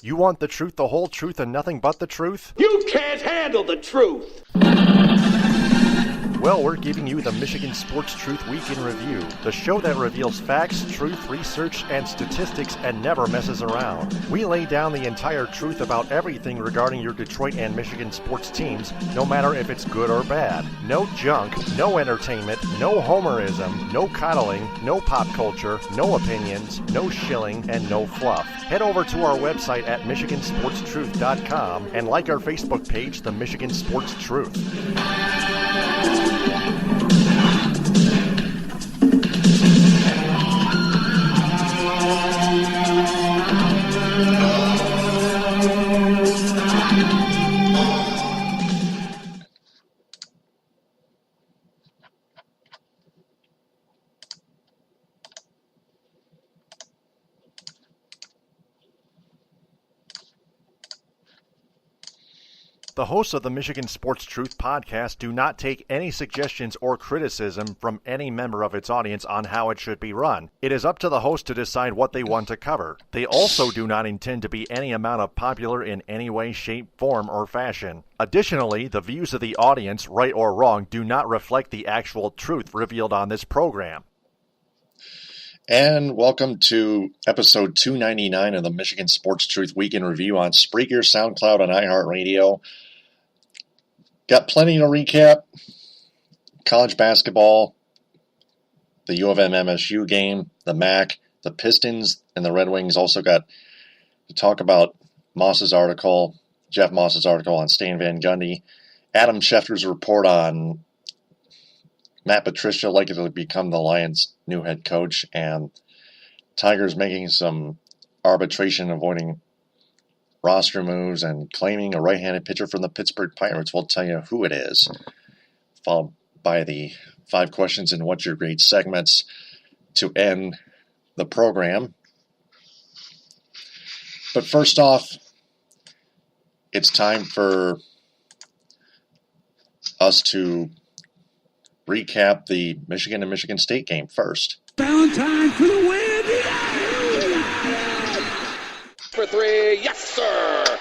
You want the truth, the whole truth, and nothing but the truth? You can't handle the truth! Well, we're giving you the Michigan Sports Truth Week in Review, the show that reveals facts, truth, research, and statistics and never messes around. We lay down the entire truth about everything regarding your Detroit and Michigan sports teams, no matter if it's good or bad. No junk, no entertainment, no homerism, no coddling, no pop culture, no opinions, no shilling, and no fluff. Head over to our website at michigansportstruth.com and like our Facebook page, The Michigan Sports Truth. The hosts of the Michigan Sports Truth podcast do not take any suggestions or criticism from any member of its audience on how it should be run. It is up to the host to decide what they want to cover. They also do not intend to be any amount of popular in any way, shape, form, or fashion. Additionally, the views of the audience, right or wrong, do not reflect the actual truth revealed on this program. And welcome to episode 299 of the Michigan Sports Truth Week in Review on Spreaker, SoundCloud, and iHeartRadio. Got plenty to recap. College basketball, the U of M MSU game, the MAC, the Pistons, and the Red Wings. Also got to talk about Jeff Moss's article on Stan Van Gundy, Adam Schefter's report on Matt Patricia likely to become the Lions' new head coach, and Tigers making some arbitration avoiding roster moves and claiming a right-handed pitcher from the Pittsburgh Pirates. We'll tell you who it is, followed by the 5 questions and what's your grade segments to end the program. But first off, it's time for us to recap the Michigan and Michigan State game first. Valentine for the win! For 3, yes sir!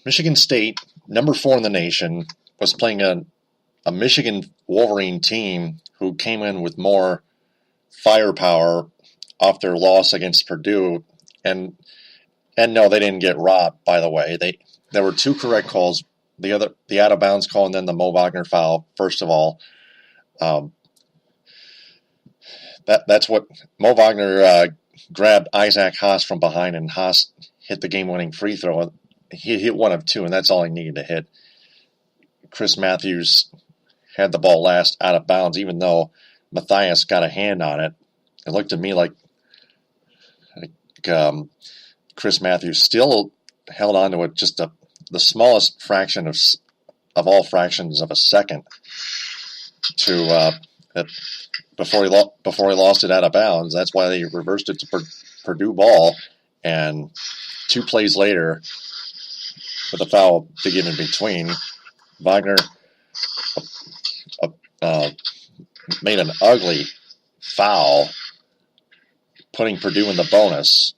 Michigan State, number 4 in the nation, was playing a Michigan Wolverine team who came in with more firepower off their loss against Purdue. And no, they didn't get robbed, by the way. There were 2 correct calls. The out of bounds call and then the Mo Wagner foul, first of all. That's what Mo Wagner grabbed Isaac Haas from behind, and Haas hit the game-winning free throw. He hit 1 of 2, and that's all he needed to hit. Chris Matthews had the ball last out of bounds, even though Matthias got a hand on it. It looked to me like Chris Matthews still held on to it just the smallest fraction of all fractions of a second to before he lost it out of bounds. That's why they reversed it to Purdue ball, and 2 plays later, with a foul to give in between, Wagner made an ugly foul, putting Purdue in the bonus,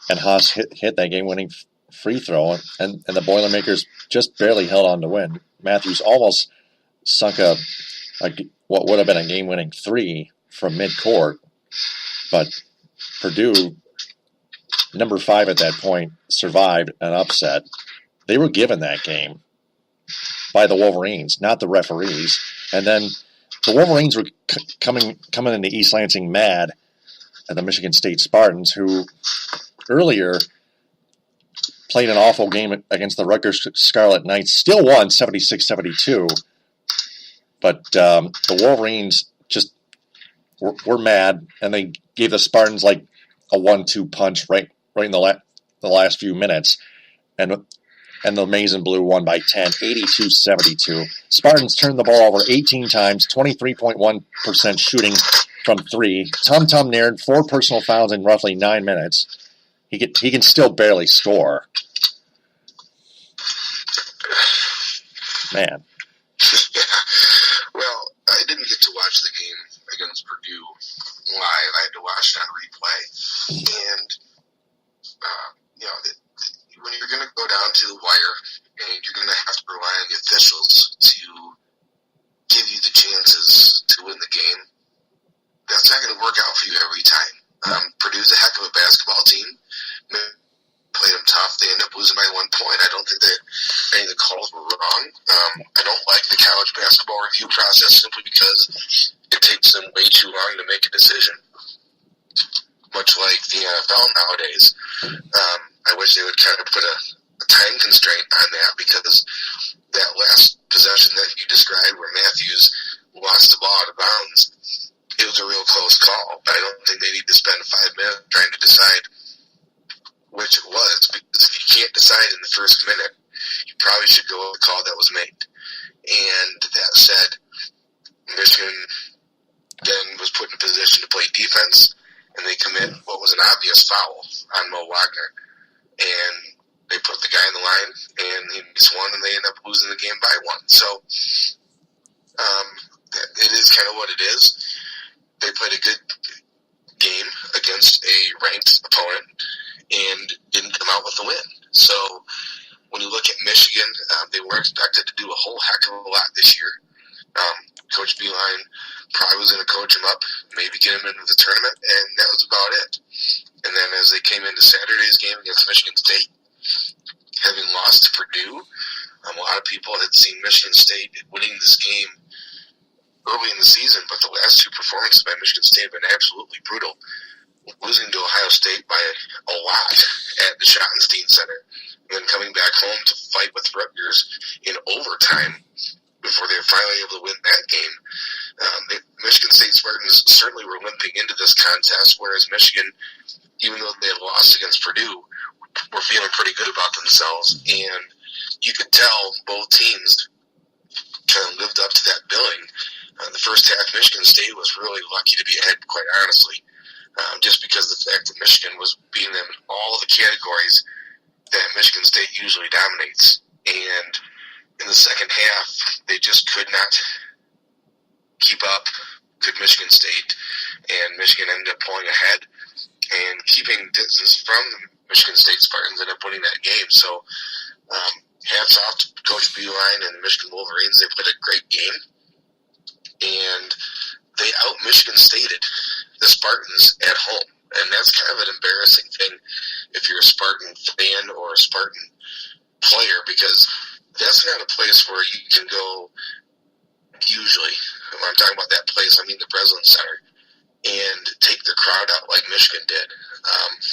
and Haas hit that game-winning free throw, and the Boilermakers just barely held on to win. Matthews almost sunk what would have been a game-winning 3 from midcourt, but Purdue, number 5 at that point, survived an upset. They were given that game by the Wolverines, not the referees. And then the Wolverines were coming into East Lansing mad at the Michigan State Spartans, who earlier played an awful game against the Rutgers Scarlet Knights, still won 76-72. But the Wolverines just were mad, and they gave the Spartans like a 1-2 punch right in the last few minutes, and the Maize and Blue won by 10, 82-72. Spartans turned the ball over 18 times, 23.1% shooting from 3. Tum Naird, 4 personal fouls in roughly 9 minutes. He can still barely score. Man. Well, I didn't get to watch the game against Purdue live. I had to watch it on replay. And, wrong. I don't like the college basketball review process simply because it takes them way too long to make a decision, much like the NFL nowadays. I wish they would kind of put a time constraint on that, because that last possession that you described where Matthews lost the ball out of bounds, it was a real close call. I don't think they need to spend 5 minutes trying to decide which it was, because if you can't decide in the first minute, you probably should go with the call that was made. And that said, Michigan then was put in a position to play defense, and they commit what was an obvious foul on Mo Wagner. And they put the guy in the line, and he missed one, and they end up losing the game by 1. So it is kind of what it is. They played a good game against a ranked opponent and didn't come out with a win. So when you look at Michigan, they were expected to do a whole heck of a lot this year. Coach Beeline probably was going to coach him up, maybe get him into the tournament, and that was about it. And then as they came into Saturday's game against Michigan State, having lost to Purdue, a lot of people had seen Michigan State winning this game early in the season, but the last 2 performances by Michigan State have been absolutely brutal, losing to Ohio State by a lot at the Schottenstein Center, and then coming back home to fight with Rutgers in overtime before they were finally able to win that game. The Michigan State Spartans certainly were limping into this contest, whereas Michigan, even though they had lost against Purdue, were feeling pretty good about themselves, and you could tell both teams kind of lived up to that billing. The first half, Michigan State was really lucky to be ahead, quite honestly, just because of the fact that Michigan was beating them in all the categories that Michigan State usually dominates. And in the second half, they just could not keep up with Michigan State, and Michigan ended up pulling ahead and keeping distance from the Michigan State Spartans, ended up winning that game. So hats off to Coach Beeline and the Michigan Wolverines. They played a great game, and they out-Michigan Stated the Spartans at home. And that's kind of an embarrassing thing if you're a Spartan fan or a Spartan player, because that's not a place where you can go usually. When I'm talking about that place, I mean the Breslin Center, and take the crowd out like Michigan did.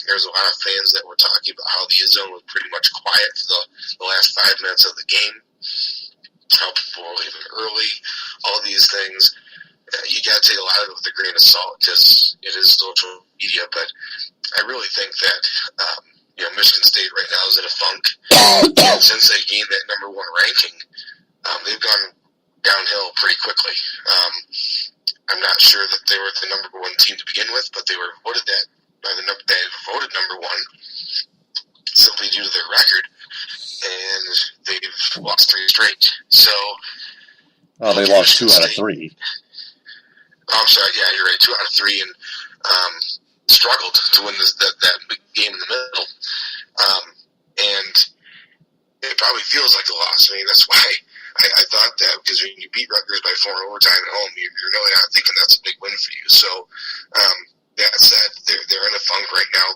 There's a lot of fans that were talking about how the zone was pretty much quiet for the last 5 minutes of the game, how people were leaving early, all these things. You got to take a lot of it with a grain of salt, because it is social media, but I really think that Michigan State right now is in a funk. And since they gained that number 1 ranking, they've gone downhill pretty quickly. I'm not sure that they were the number 1 team to begin with, but they were voted that by they voted number 1 simply due to their record, and they've lost 3 straight. So, they lost 2 out of 3. Oh, I'm sorry. Yeah, you're right. 2 out of 3, and struggled to win that big game in the middle. And it probably feels like a loss. I mean, that's why I thought that, because when you beat Rutgers by 4 in overtime at home, you're really not thinking that's a big win for you. So that said, they're in a funk right now,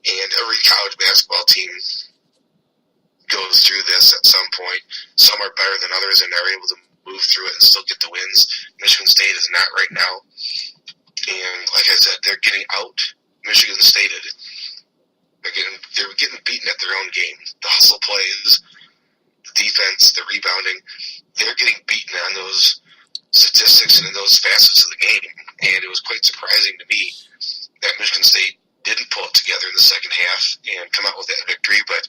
and every college basketball team goes through this at some point. Some are better than others, and they're able to move through it and still get the wins. Michigan State is not right now, and like I said, they're getting out Michigan Stated. They're getting beaten at their own game. The hustle plays, the defense, the rebounding, they're getting beaten on those statistics and in those facets of the game. And it was quite surprising to me that Michigan State didn't pull it together in the second half and come out with that victory. But,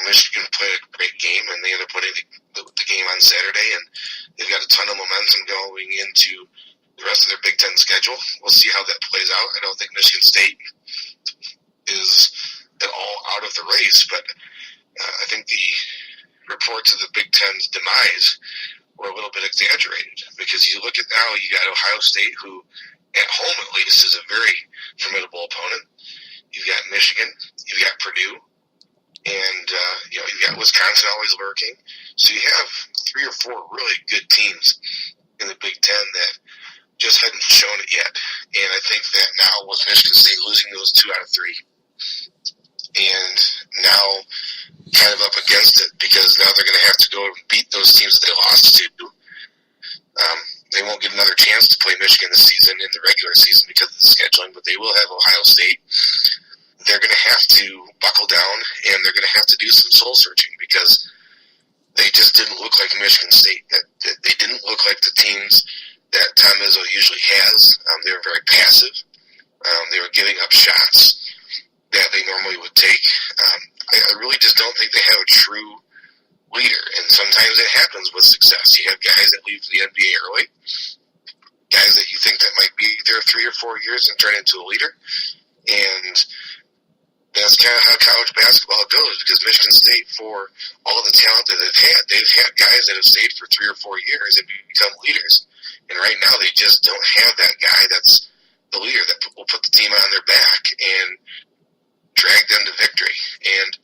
Michigan played a great game, and they ended up winning the game on Saturday, and they've got a ton of momentum going into the rest of their Big Ten schedule. We'll see how that plays out. I don't think Michigan State is at all out of the race, but I think the reports of the Big Ten's demise were a little bit exaggerated, because you look at now, you got Ohio State, who at home at least is a very formidable opponent. You've got Michigan, you've got Purdue, and you've got Wisconsin always lurking. So you have 3 or 4 really good teams in the Big Ten that just hadn't shown it yet. And I think that now with Michigan State losing those 2 out of 3, and now kind of up against it because now they're going to have to go and beat those teams that they lost to. They won't get another chance to play Michigan this season in the regular season because of the scheduling, but they will have Ohio State. They're going to have to buckle down, and they're going to have to do some soul searching because they just didn't look like Michigan State. They didn't look like the teams that Tom Izzo usually has. They were very passive. They were giving up shots that they normally would take. I really just don't think they have a true leader, and sometimes it happens with success. You have guys that leave the NBA early, guys that you think that might be there 3 or 4 years and turn into a leader, and that's kind of how college basketball goes because Michigan State, for all the talent that they've had guys that have stayed for 3 or 4 years and become leaders, and right now they just don't have that guy that's the leader that will put the team on their back and drag them to victory, and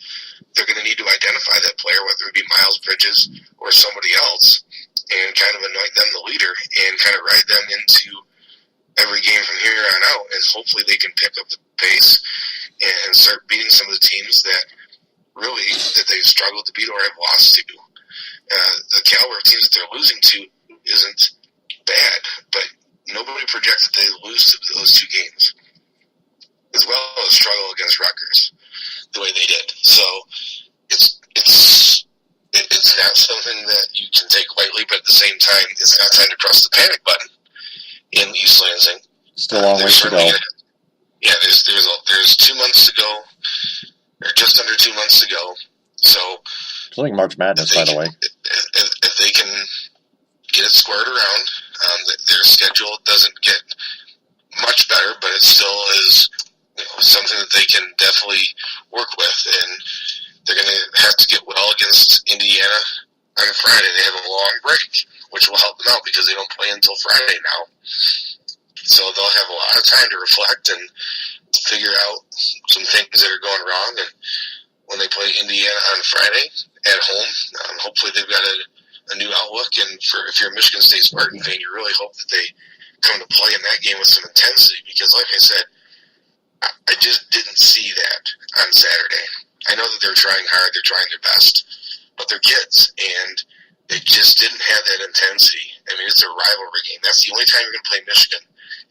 they're going to need to identify that player, whether it be Miles Bridges or somebody else, and kind of anoint them the leader and kind of ride them into every game from here on out, and hopefully they can pick up the pace and start beating some of the teams that really that they've struggled to beat or have lost to. The caliber of teams that they're losing to isn't bad, but nobody projects that they lose to those 2 games, as well as struggle against Rutgers the way they did. So it's not something that you can take lightly, but at the same time, it's not time to press the panic button in East Lansing. Still a long way to go. Yeah, there's 2 months to go, or just under 2 months to go. So, including March Madness, by the way. If they can get it squared around, their schedule doesn't get much better, but it still is something that they can definitely work with, and they're going to have to get well against Indiana on a Friday. They have a long break, which will help them out because they don't play until Friday now. So they'll have a lot of time to reflect and figure out some things that are going wrong. And when they play Indiana on Friday at home, hopefully they've got a new outlook. And if you're a Michigan State Spartan fan, you really hope that they come to play in that game with some intensity because, like I said, I just didn't see that on Saturday. I know that they're trying hard, they're trying their best, but they're kids, and they just didn't have that intensity. I mean, it's a rivalry game. That's the only time you're going to play Michigan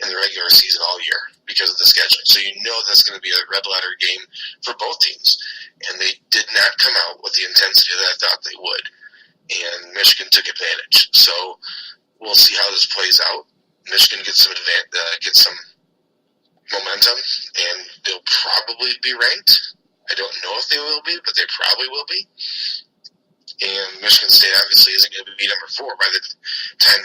in the regular season all year because of the scheduling. So you know that's going to be a red letter game for both teams, and they did not come out with the intensity that I thought they would, and Michigan took advantage. So we'll see how this plays out. Michigan gets some momentum, and they'll probably be ranked. I don't know if they will be, but they probably will be. And Michigan State obviously isn't going to be number 4 by the time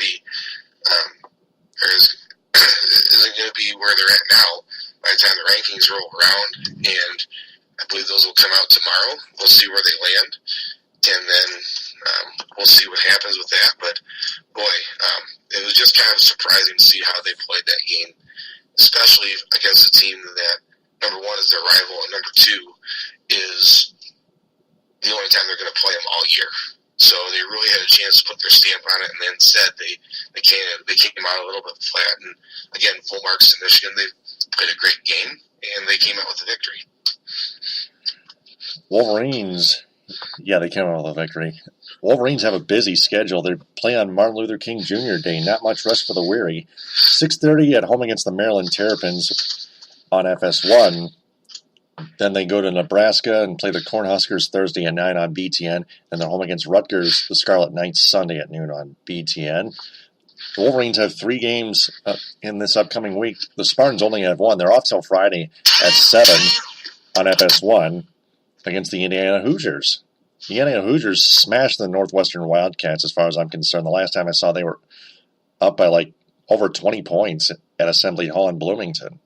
isn't going to be where they're at now by the time the rankings roll around. And I believe those will come out tomorrow. We'll see where they land, and then we'll see what happens with that. But boy, it was just kind of surprising to see how they played that game, especially against a team that, number 1, is their rival, and number 2 is the only time they're going to play them all year. So they really had a chance to put their stamp on it, and then instead they came out a little bit flat. And again, full marks to Michigan. They played a great game, and they came out with a victory. Wolverines, they came out with a victory. Wolverines have a busy schedule. They play on Martin Luther King Jr. Day. Not much rest for the weary. 6:30 at home against the Maryland Terrapins on FS1. Then they go to Nebraska and play the Cornhuskers Thursday at 9 on BTN. And they're home against Rutgers, the Scarlet Knights, Sunday at noon on BTN. The Wolverines have 3 games in this upcoming week. The Spartans only have 1. They're off till Friday at 7 on FS1 against the Indiana Hoosiers. The Indiana Hoosiers smashed the Northwestern Wildcats as far as I'm concerned. The last time I saw they were up by over 20 points at Assembly Hall in Bloomington.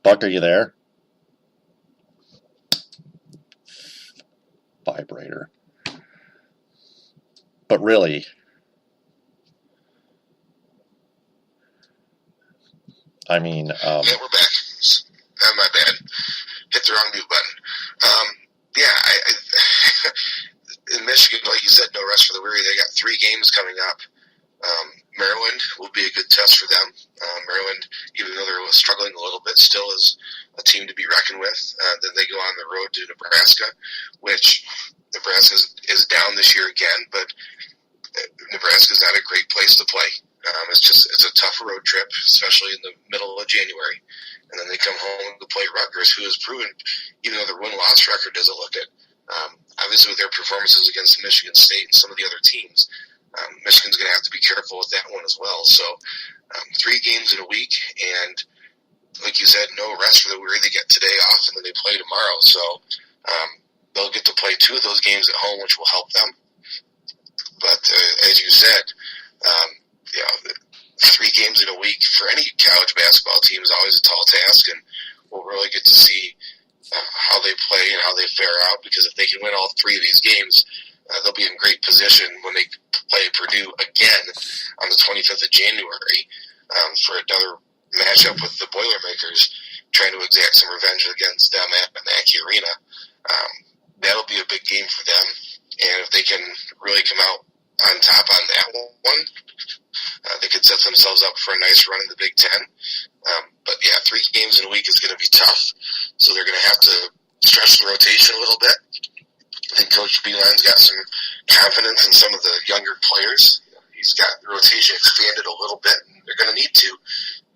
Buck, are you there? Vibrator. But really, I mean... yeah, we're back. My bad. Hit the wrong mute button. In Michigan, like you said, no rest for the weary. They got 3 games coming up. Maryland will be a good test for them. Maryland, even though they're struggling a little bit, still is a team to be reckoned with. Then they go on the road to Nebraska, which Nebraska is down this year again, but Nebraska is not a great place to play. It's a tough road trip, especially in the middle of January. And then they come home to play Rutgers, who has proven, even though their win-loss record doesn't look it, obviously with their performances against Michigan State and some of the other teams, Michigan's going to have to be careful with that one as well. So 3 games in a week, and like you said, no rest for the weary. They get today off, and then they play tomorrow. So they'll get to play 2 of those games at home, which will help them. But as you said, 3 games in a week for any college basketball team is always a tall task, and we'll really get to see how they play and how they fare out, because if they can win all 3 of these games, they'll be in great position when they play Purdue again on the 25th of January for another matchup with the Boilermakers, trying to exact some revenge against them at Mackey Arena. That'll be a big game for them, and if they can really come out on top on that one, they could set themselves up for a nice run in the Big Ten. But yeah, 3 games in a week is going to be tough, so they're going to have to stretch the rotation a little bit. I think Coach Beeline's got some confidence in some of the younger players. He's got the rotation expanded a little bit, and they're going to need to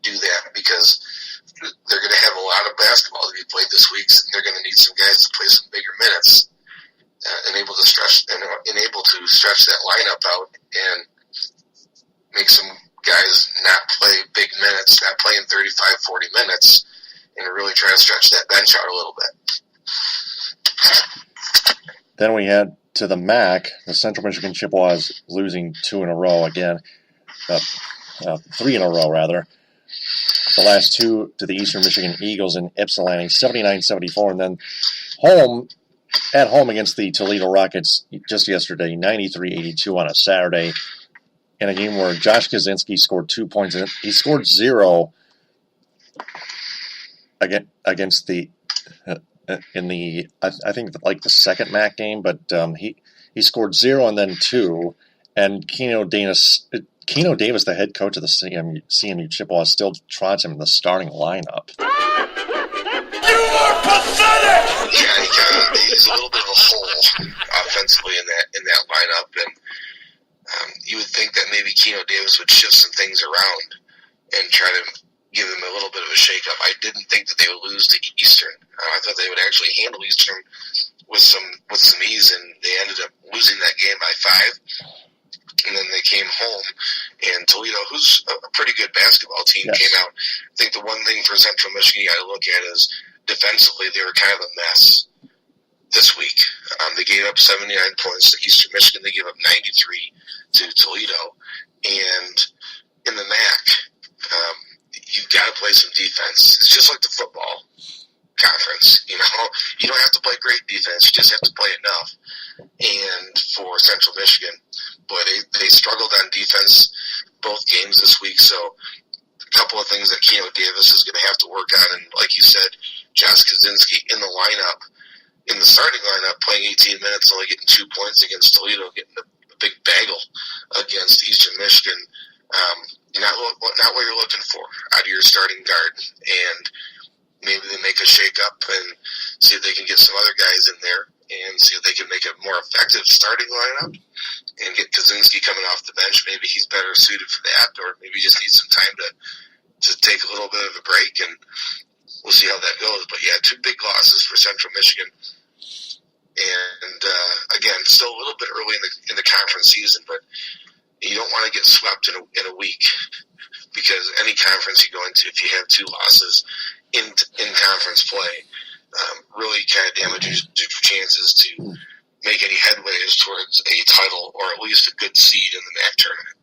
do that because they're going to have a lot of basketball to be played this week, and they're going to need some guys to play some bigger minutes and able to stretch that lineup out and make some guys not play big minutes, not playing 35, 40 minutes, and really try to stretch that bench out a little bit. Then we head to the MAC. The Central Michigan Chippewas losing 2 in a row again. 3 in a row, rather. The last 2 to the Eastern Michigan Eagles in Ypsilanti, 79-74. And then at home against the Toledo Rockets just yesterday, 93-82 on a Saturday. In a game where Josh Kaczynski scored 2 points. He scored 0 against the... in the, I think like the second MAC game, but he scored 0 and then 2, and Geno Davis, the head coach of the CMU Chippewas, still trots him in the starting lineup. You are pathetic! Yeah, he's a little bit of a hole offensively in that lineup, and you would think that maybe Geno Davis would shift some things around and try to give them a little bit of a shake-up. I didn't think that they would lose to Eastern. I thought they would actually handle Eastern with some ease, and they ended up losing that game by 5. And then they came home, and Toledo, who's a pretty good basketball team, came out. I think the one thing for Central Michigan you got to look at is defensively they were kind of a mess this week. They gave up 79 points to Eastern Michigan. They gave up 93 to Toledo. And in the MAC, you've got to play some defense. It's just like the football conference. You don't have to play great defense. You just have to play enough. And for Central Michigan, boy, they struggled on defense both games this week. So a couple of things that Geno Davis is going to have to work on. And like you said, Josh Kaczynski in the lineup, in the starting lineup, playing 18 minutes, only getting 2 points against Toledo, getting a big bagel against Eastern Michigan. Not what you're looking for out of your starting guard. And maybe they make a shake-up and see if they can get some other guys in there and see if they can make a more effective starting lineup and get Kaczynski coming off the bench. Maybe he's better suited for that, or maybe he just needs some time to take a little bit of a break, and we'll see how that goes. But, yeah, 2 big losses for Central Michigan. And, again, still a little bit early in the conference season, but you don't want to get swept in a week, because any conference you go into, if you have 2 losses in conference play, really kind of damages your chances to make any headways towards a title or at least a good seed in the MAC tournament.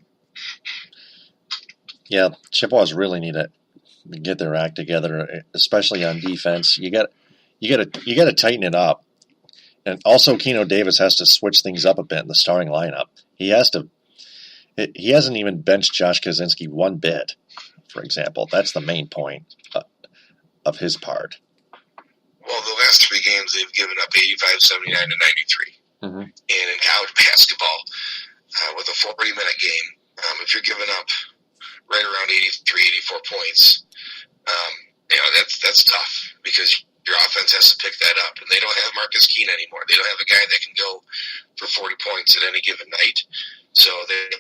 Yeah, Chippewas really need to get their act together, especially on defense. You got to tighten it up, and also Geno Davis has to switch things up a bit in the starting lineup. He hasn't even benched Josh Kaczynski one bit, for example. That's the main point of his part. Well, the last 3 games they've given up 85, 79, and 93. Mm-hmm. And in college basketball, with a 40-minute game, If you're giving up right around 83, 84 points, that's tough because your offense has to pick that up. And they don't have Marcus Keene anymore. They don't have a guy that can go for 40 points at any given night. So they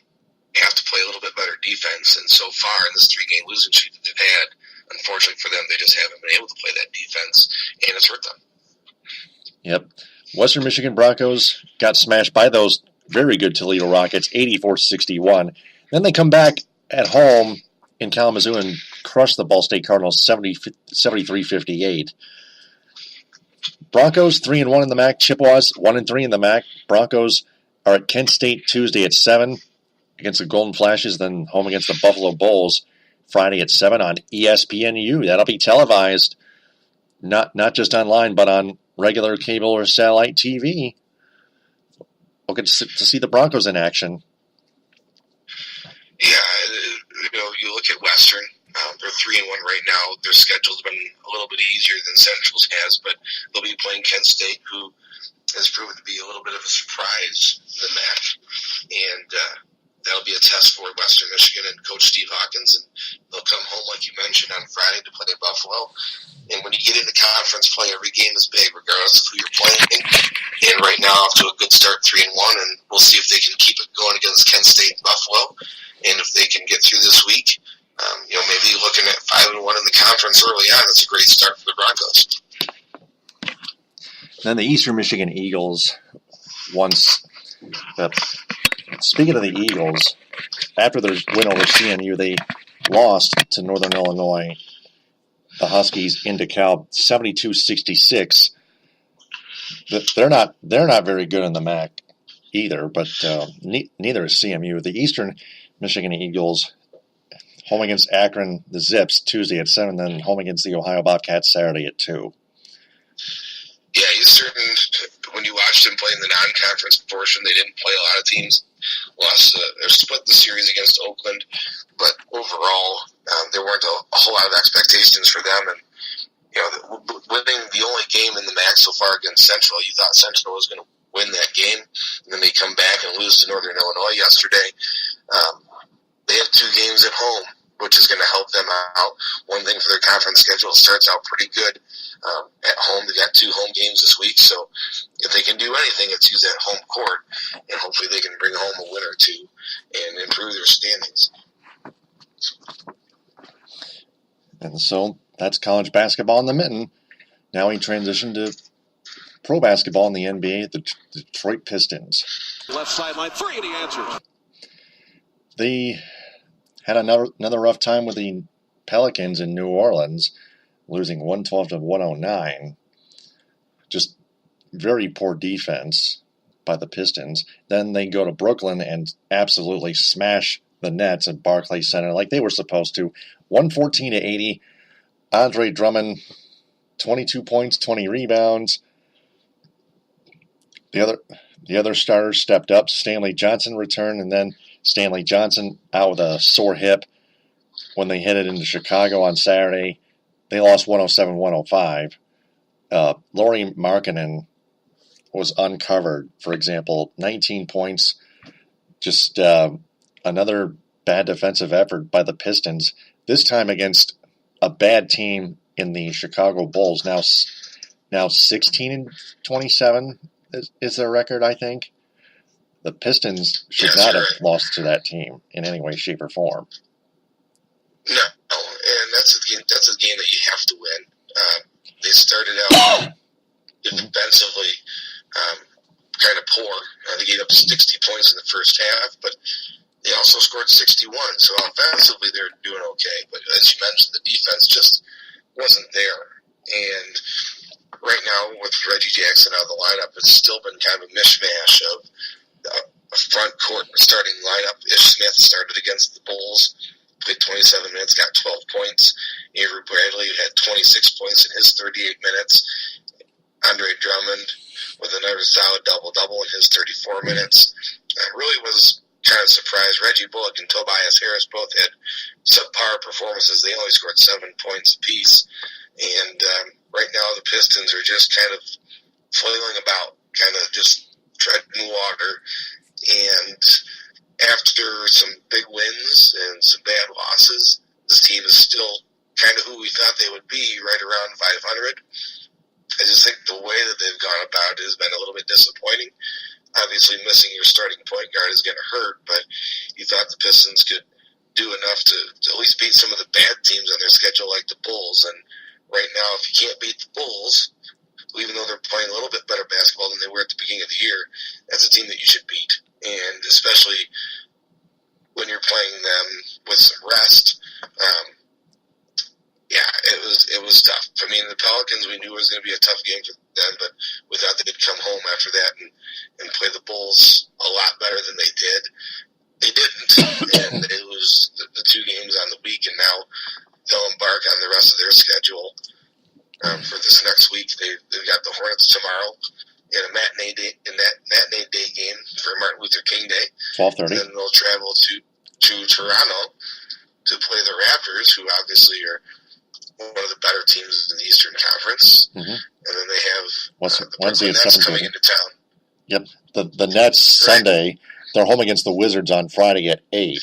have to play a little bit better defense. And so far in this 3-game losing streak that they've had, unfortunately for them, they just haven't been able to play that defense, and it's hurt them. Yep. Western Michigan Broncos got smashed by those very good Toledo Rockets, 84-61. Then they come back at home in Kalamazoo and crush the Ball State Cardinals 73-58. Broncos 3-1 in the MAC. Chippewas 1-3 in the MAC. Broncos are at Kent State Tuesday at 7 against the Golden Flashes, then home against the Buffalo Bulls Friday at 7 on ESPNU. That'll be televised, not just online, but on regular cable or satellite TV. We'll get to see the Broncos in action. Yeah, you look at Western. They're 3-1 right now. Their schedule's been a little bit easier than Central's has, but they'll be playing Kent State, who has proven to be a little bit of a surprise in the MAC. And that'll be a test for Western Michigan and Coach Steve Hawkins. And they'll come home, like you mentioned, on Friday to play Buffalo. And when you get into conference play, every game is big, regardless of who you're playing. And right now, off to a good start, 3-1, and we'll see if they can keep it going against Kent State and Buffalo. And if they can get through this week, maybe looking at 5-1 in the conference early on, that's a great start for the Broncos. Then the Eastern Michigan Eagles, speaking of the Eagles, after their win over CMU, they lost to Northern Illinois, the Huskies, in DeKalb, 72-66. They're not very good in the MAC either, but neither is CMU. The Eastern Michigan Eagles home against Akron, the Zips, Tuesday at 7, then home against the Ohio Bobcats Saturday at 2. Yeah, Eastern, when you watched them play in the non-conference portion, they didn't play a lot of teams. They split the series against Oakland, but overall, there weren't a whole lot of expectations for them. And winning the only game in the MAC so far against Central, you thought Central was going to win that game, and then they come back and lose to Northern Illinois yesterday. They have 2 games at home, which is going to help them out. One thing for their conference schedule, it starts out pretty good. At home, they got 2 home games this week, so if they can do anything, it's use that home court, and hopefully they can bring home a win or 2 and improve their standings. And so that's college basketball in the mitten. Now we transition to pro basketball in the NBA, the Detroit Pistons. Left sideline 3, and he answers. They had another rough time with the Pelicans in New Orleans, losing 112-109. Just very poor defense by the Pistons. Then they go to Brooklyn and absolutely smash the Nets at Barclays Center like they were supposed to. 114-80. Andre Drummond, 22 points, 20 rebounds. The other starters stepped up. Stanley Johnson returned, and then Stanley Johnson out with a sore hip when they headed into Chicago on Saturday. They lost 107-105. Lauri Markkanen was uncovered, for example, 19 points. Just another bad defensive effort by the Pistons, this time against a bad team in the Chicago Bulls. Now 16-27 is their record, I think. The Pistons should not have lost to that team in any way, shape, or form. No, and that's a game that you have to win. They started out defensively kind of poor. They gave up 60 points in the first half, but they also scored 61. So offensively, they're doing okay. But as you mentioned, the defense just wasn't there. And right now, with Reggie Jackson out of the lineup, it's still been kind of a mishmash of a front court starting lineup. Ish Smith started against the Bulls, played 27 minutes, got 12 points. Avery Bradley had 26 points in his 38 minutes. Andre Drummond with another solid double-double in his 34 minutes. I really was kind of surprised. Reggie Bullock and Tobias Harris both had subpar performances. They only scored 7 points apiece. And right now the Pistons are just kind of flailing about, kind of just treading water. And after some big wins and some bad losses, this team is still kind of who we thought they would be, right around 500. I just think the way that they've gone about it has been a little bit disappointing. Obviously, missing your starting point guard is going to hurt, but you thought the Pistons could do enough to at least beat some of the bad teams on their schedule, like the Bulls. And right now, if you can't beat the Bulls, even though they're playing a little bit better basketball than they were at the beginning of the year, that's a team that you should beat. And especially when you're playing them with some rest, it was tough. I mean, the Pelicans, we knew it was going to be a tough game for them, but we thought they'd come home after that and play the Bulls a lot better than they did. They didn't, and it was the 2 games on the week, and now they'll embark on the rest of their schedule for this next week. They've got the Hornets tomorrow in a matinee day game for Martin Luther King Day. 12:30. And then they'll travel to Toronto to play the Raptors, who obviously are one of the better teams in the Eastern Conference. Mm-hmm. And then they have the Brooklyn Nets coming into town. Yep. The Nets Sunday, they're home against the Wizards on Friday at 8.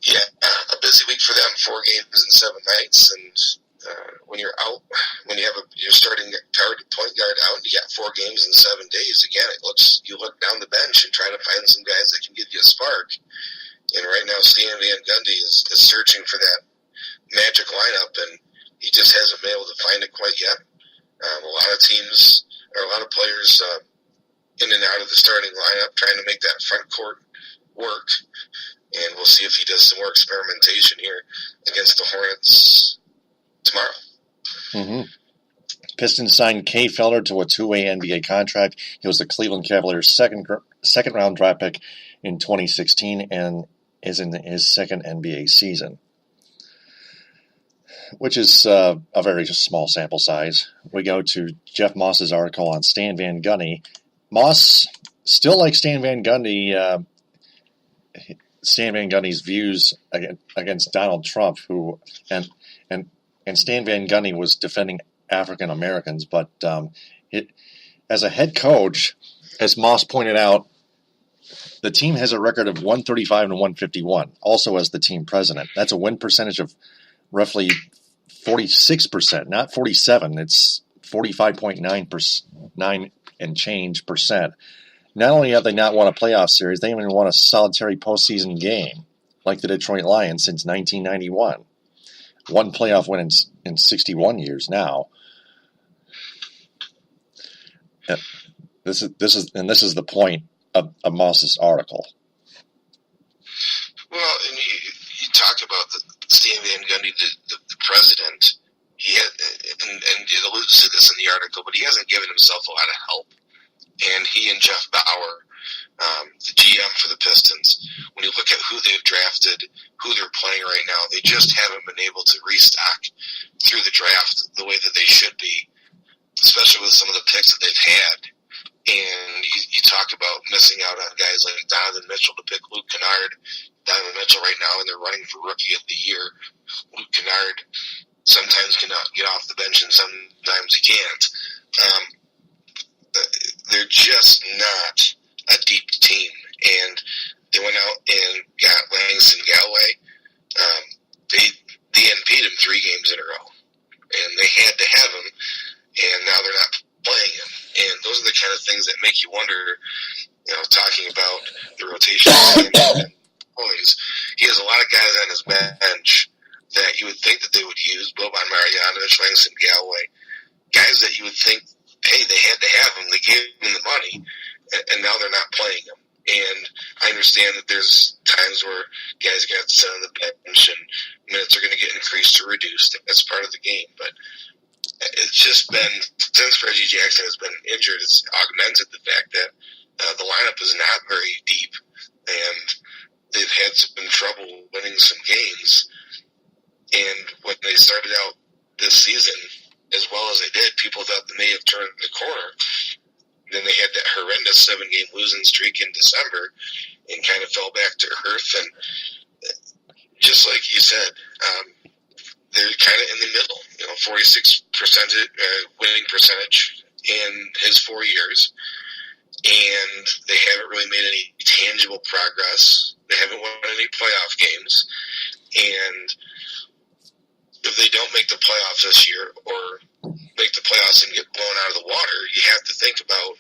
Yeah, a busy week for them, 4 games in 7 nights. And when you're out, when you have your starting point guard out, and you got 4 games in 7 days, again, you look down the bench and try to find some guys that can give you a spark. And right now, Stan Van Gundy is searching for that magic lineup, and he just hasn't been able to find it quite yet. A lot of teams, or a lot of players in and out of the starting lineup trying to make that front court work. And we'll see if he does some more experimentation here against the Hornets tomorrow. Mm-hmm. Pistons signed Kay Felder to a 2-way NBA contract. He was the Cleveland Cavaliers' second-round draft pick in 2016 and is in his second NBA season, which is a very small sample size. We go to Jeff Moss's article on Stan Van Gundy. Moss, still like Stan Van Gundy, Stan Van Gundy's views against Donald Trump, and Stan Van Gundy was defending African Americans, but as a head coach, as Moss pointed out, the team has a record of 135 and 151. Also, as the team president, that's a win percentage of roughly 46%, not 47. It's 45.9 and change percent. Not only have they not won a playoff series, they haven't won a solitary postseason game like the Detroit Lions since 1991. One playoff win in 61 years now. This is the point of Moss's article. Well, and you talk about Stan Van Gundy, the president. He had, and it alludes to this in the article, but he hasn't given himself a lot of help. And he and Jeff Bauer, the GM for the Pistons, when you look at who they've drafted, who they're playing right now, they just haven't been able to restock through the draft the way that they should be, especially with some of the picks that they've had. And you talk about missing out on guys like Donovan Mitchell to pick Luke Kennard. Donovan Mitchell right now, and they're running for Rookie of the Year. Luke Kennard sometimes cannot get off the bench, and sometimes he can't. They're just not a deep team. And they went out and got Langston Galloway. They DNP'd him 3 games in a row. And they had to have him, and now they're not playing him. And those are the kind of things that make you wonder, talking about the rotation and boys. He has a lot of guys on his bench that you would think that they would use, Boban Marjanovic, Langston Galloway, guys that you would think, hey, they had to have him. They gave him the money, and now they're not playing him. And I understand that there's times where guys got to sit on the bench and minutes are going to get increased or reduced. That's part of the game. But it's just been, since Reggie Jackson has been injured, it's augmented the fact that the lineup is not very deep, and they've had some trouble winning some games. And when they started out this season, as well as they did, people thought they may have turned the corner. Then they had that horrendous 7-game losing streak in December and kind of fell back to earth. And just like you said, they're kind of in the middle, 46% winning percentage in his 4 years. And they haven't really made any tangible progress They haven't won any playoff games. And if they don't make the playoffs this year or make the playoffs and get blown out of the water, you have to think about,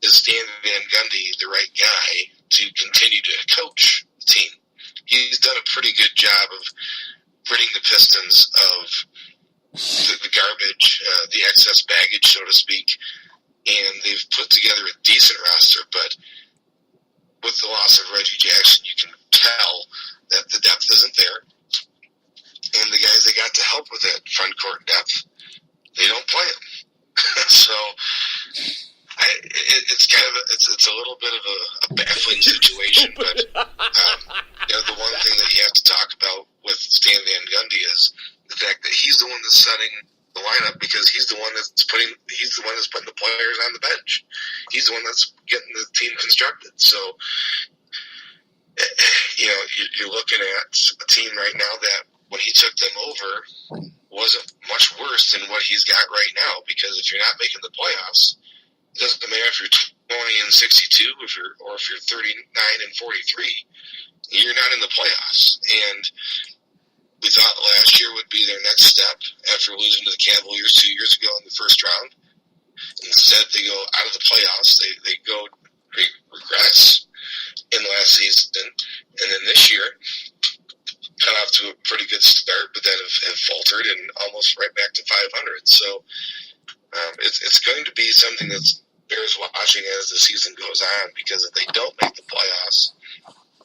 is Stan Van Gundy the right guy to continue to coach the team? He's done a pretty good job of ridding the Pistons of the garbage, the excess baggage, so to speak, and they've put together a decent roster, but with the loss of Reggie Jackson, you can tell that the depth isn't there. And the guys they got to help with that front court depth, they don't play them. So it's kind of it's a little bit of a baffling situation. But the one thing that you have to talk about with Stan Van Gundy is the fact that he's the one that's setting the lineup, because he's the one that's putting the players on the bench. He's the one that's getting the team constructed. So you're looking at a team right now that, when he took them over, wasn't much worse than what he's got right now. Because if you're not making the playoffs, it doesn't matter if you're 20-62, or if you're 39-43, you're not in the playoffs. And we thought last year would be their next step after losing to the Cavaliers 2 years ago in the first round. Instead, they go out of the playoffs. They regress in last season, and then this year got off to a pretty good start, but then have faltered and almost right back to 500. So it's going to be something that bears watching as the season goes on, because if they don't make the playoffs,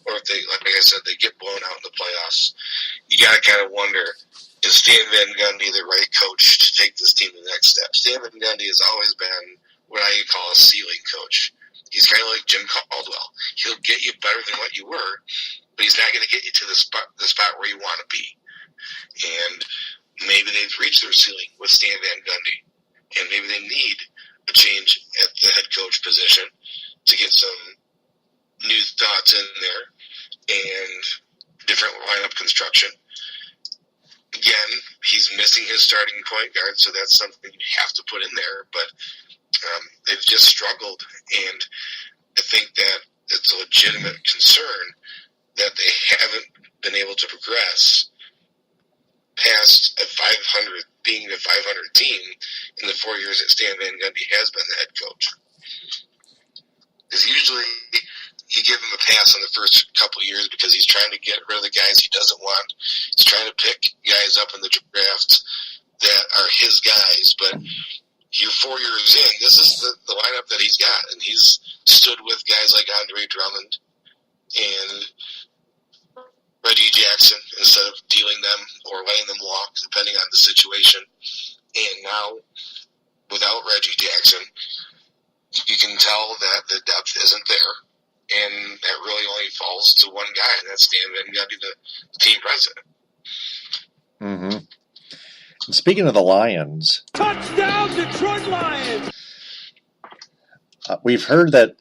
or if they, like I said, they get blown out in the playoffs, you got to kind of wonder, is Stan Van Gundy the right coach to take this team to the next step? Stan Van Gundy has always been what I call a ceiling coach. He's kind of like Jim Caldwell. He'll get you better than what you were, but he's not going to get you to the spot where you want to be. And maybe they've reached their ceiling with Stan Van Gundy, and maybe they need a change at the head coach position to get some new thoughts in there and different lineup construction. Again, he's missing his starting point guard, so that's something you have to put in there. But they've just struggled, and I think that it's a legitimate concern that they haven't been able to progress past being a 500 team in the 4 years that Stan Van Gundy has been the head coach. Because usually you give him a pass on the first couple of years because he's trying to get rid of the guys he doesn't want. He's trying to pick guys up in the draft that are his guys. But you're 4 years in, this is the lineup that he's got. And he's stood with guys like Andre Drummond and Reggie Jackson instead of dealing them or letting them walk, depending on the situation. And now, without Reggie Jackson, you can tell that the depth isn't there. And that really only falls to one guy, and that's Stan Van Gundy, the team president. Mm-hmm. And speaking of the Lions... Touchdown, Detroit Lions! We've heard that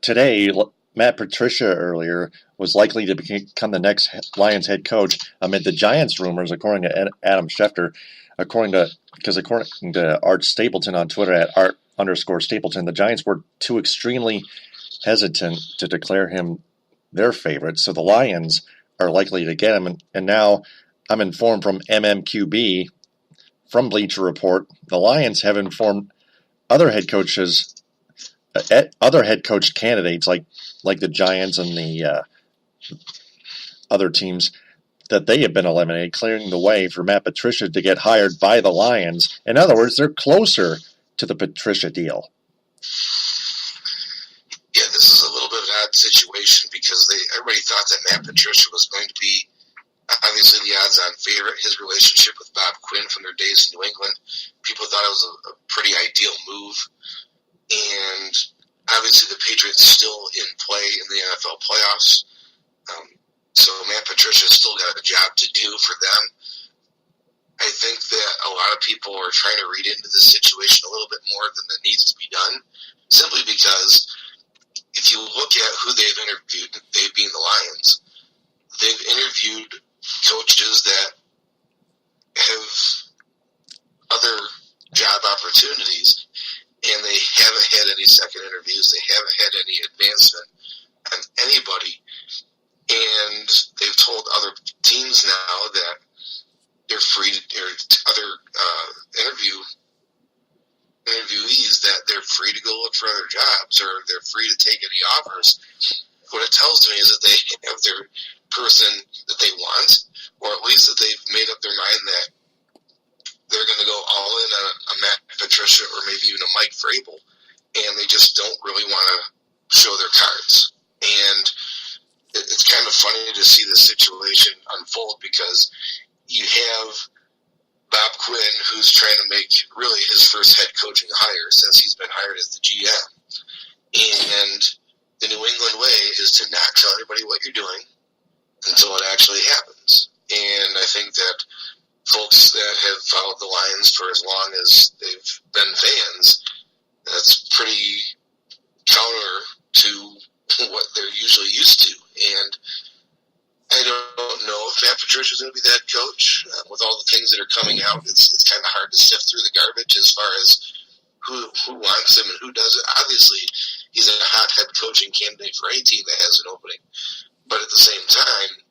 today, Matt Patricia earlier was likely to become the next Lions head coach amid the Giants rumors, according to Adam Schefter. According to Art Stapleton on Twitter at art_Stapleton, the Giants were too extremely hesitant to declare him their favorite, so the Lions are likely to get him. And now I'm informed from MMQB, from Bleacher Report, the Lions have informed other head coach candidates like the Giants and the other teams that they have been eliminated, clearing the way for Matt Patricia to get hired by the Lions. In other words, they're closer to the Patricia deal. Yeah, this is a little bit of an odd situation because everybody thought that Matt Patricia was going to be obviously the odds-on favorite. His relationship with Bob Quinn from their days in New England, people thought it was a pretty ideal move. And obviously the Patriots still in play in the NFL playoffs. So Matt Patricia's still got a job to do for them. I think that a lot of people are trying to read into this situation a little bit more than that needs to be done, simply because if you look at who they've interviewed, they being the Lions, they've interviewed coaches that have other job opportunities, and they haven't had any second interviews. They haven't had any advancement on anybody and they've told other teams now that they're free to, or other interviewees that they're free to go look for other jobs, or they're free to take any offers. What it tells me is that they have their person that they want, or at least that they've made up their mind that they're going to go all in on a Matt Patricia or maybe even a Mike Vrabel, and they just don't really want to show their cards. And it's kind of funny to see this situation unfold, because you have Bob Quinn, who's trying to make really his first head coaching hire since he's been hired as the GM. And the New England way is to not tell anybody what you're doing until it actually happens. And I think that folks that have followed the Lions for as long as they've been fans, that's pretty counter to what they're usually used to. And I don't know if Matt Patricia is going to be the head coach. With all the things that are coming out, it's kind of hard to sift through the garbage as far as who wants him and who doesn't. Obviously, he's a hot head coaching candidate for any team that has an opening. But at the same time,